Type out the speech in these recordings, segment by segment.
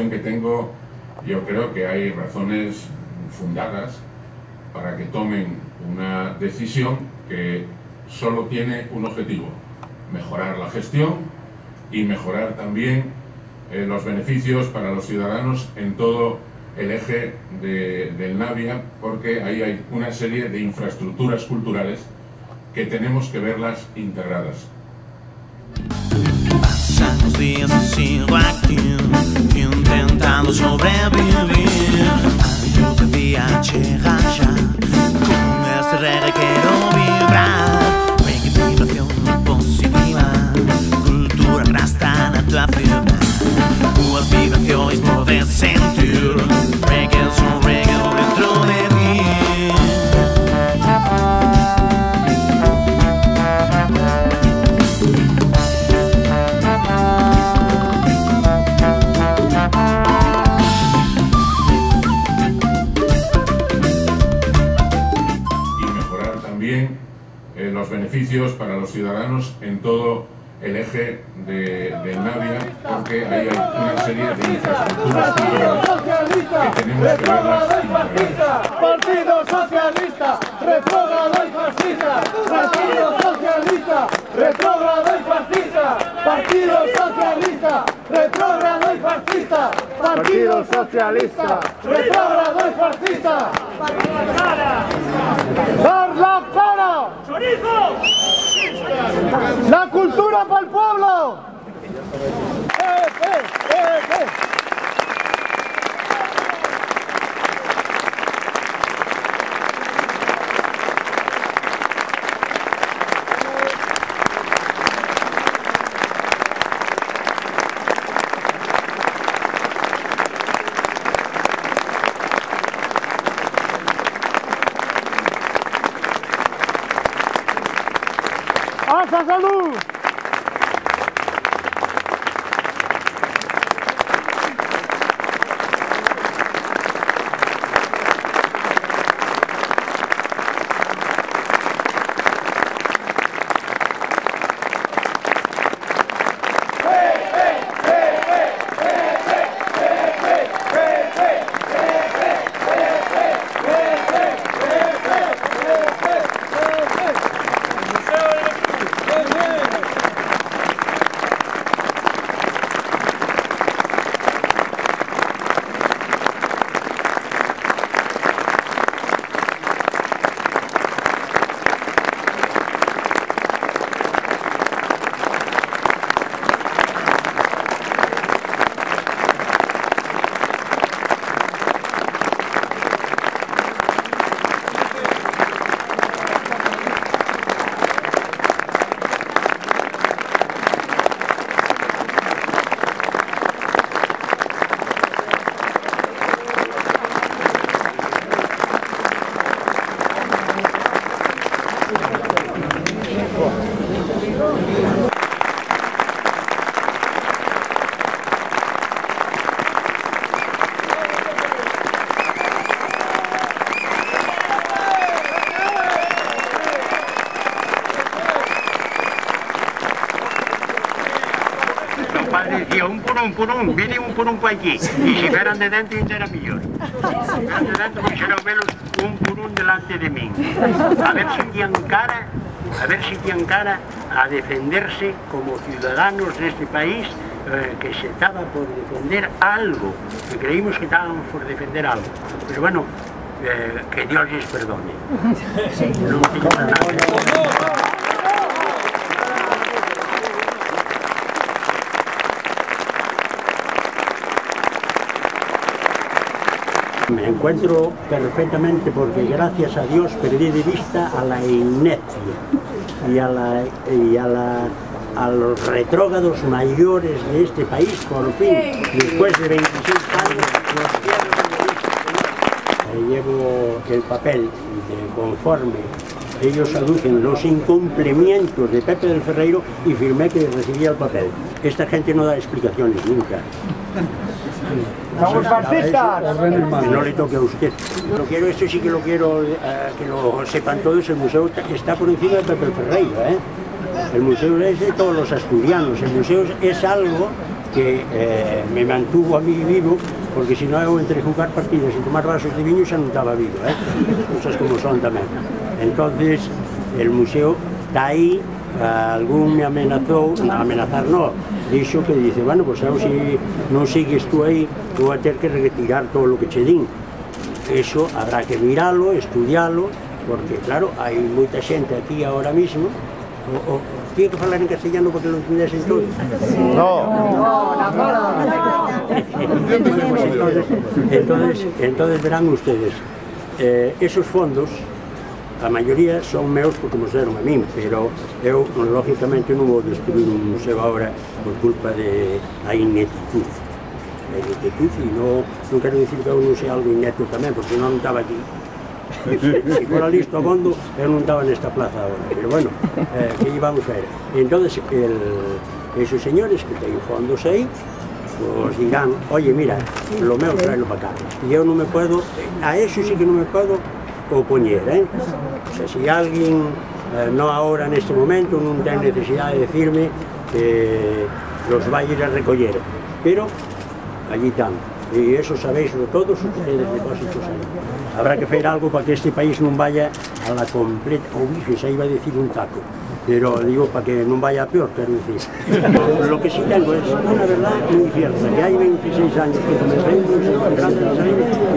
información que tengo, yo creo que hay razones fundadas para que tomen una decisión que solo tiene un objetivo: mejorar la gestión y mejorar también los beneficios para los ciudadanos en todo el eje del Navia, porque ahí hay una serie de infraestructuras culturales que tenemos que verlas integradas. Pasan los días y sigo aquí, intentando sobrevivir. Ayúdame llegar ya, con este reggae quiero vibrar. Reggae, vibración positiva, cultura rasta na tua vida. Tuas vibrações mover sentir. Reggae es un reggae dentro de ti. Los beneficios para los ciudadanos en todo el eje del Navia, porque ahí hay una serie de infraestructuras culturales que tenemos que verlas integradas. Partido Socialista, retrógrado y fascista. Partido Socialista, retrógrado y fascista. Partido Socialista, retrógrado y fascista. Partido Socialista, retrógrado y fascista. ¡Dar la cara! ¡Chorizo! ¡La cultura para el pueblo! ¡Hasta salud! Decía un purún, viene un purún por aquí. Y si fueran de dentro, era mejor. Si fueran de dentro, quisiera verlos un purún delante de mí. A ver si tienen cara a defenderse como ciudadanos de este país, que se estaba por defender algo, que creímos que estábamos por defender algo. Pero bueno, que Dios les perdone. No tengo nada. Me encuentro perfectamente porque gracias a Dios perdí de vista a la inercia y a los retrógrados mayores de este país. Por fin, después de 26 años, los pierdo de vista. Llevo el papel de conforme ellos aducen los incumplimientos de Pepe del Ferreiro y firmé que recibía el papel. Esta gente no da explicaciones nunca. ¡Vamos fascistas! No le toque a usted. Esto sí que lo quiero que lo sepan todos. El museo está por encima de Pepe el Ferreiro, ¿eh? El museo es de todos los asturianos. El museo es algo que me mantuvo a mí vivo, porque si no eu entre jugar partidas e tomar vasos de viño xa non estaba vivo, cosas como son tamén. Entonces el museo está aí. Algún me amenazou, amenazar no, dixo que dice, bueno, pues eu si non sigues tú aí, vou a ter que retirar todo o que che din. Eso habrá que miralo, estudialo, porque claro, hai moita xente aquí ahora mismo. Tiene que falar en castellano porque lo entendesen todos. No. Entonces verán ustedes, esos fondos, a maioría son meus porque me deron a min, pero eu, lógicamente, non vou destruir un museo agora por culpa da ineptitud. A ineptitud, e non quero dicir que eu non sei algo inepto tamén, porque non estaba aquí. Se fora listo a fondo, eu non estaba nesta plaza agora, pero bueno, que íbamos a ver. Entón, esos señores que teñen fondos aí, pues dirán, oye, mira, lo meu traelo para cá. E eu non me podo, a eso sí que non me podo opoñer, O sea, si alguien, no ahora en este momento, non ten necesidade de decirme que los vai ir a recoller, pero allí están, e eso sabéis de todos ustedes depósitos aí. Habrá que fer algo para que este país non vaya a la completa, se iba a decir un taco, pero digo para que non vaya a peor, quero decir. Lo que sí tengo es una verdad muy cierta, que hay 26 años que comencé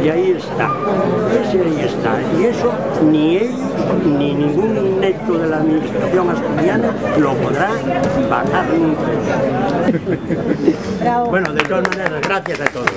y ahí está, ese ahí está, y eso ni ellos ni ningún neto de la administración asturiana lo podrá bajar nunca. Bueno, de todas maneras, gracias a todos.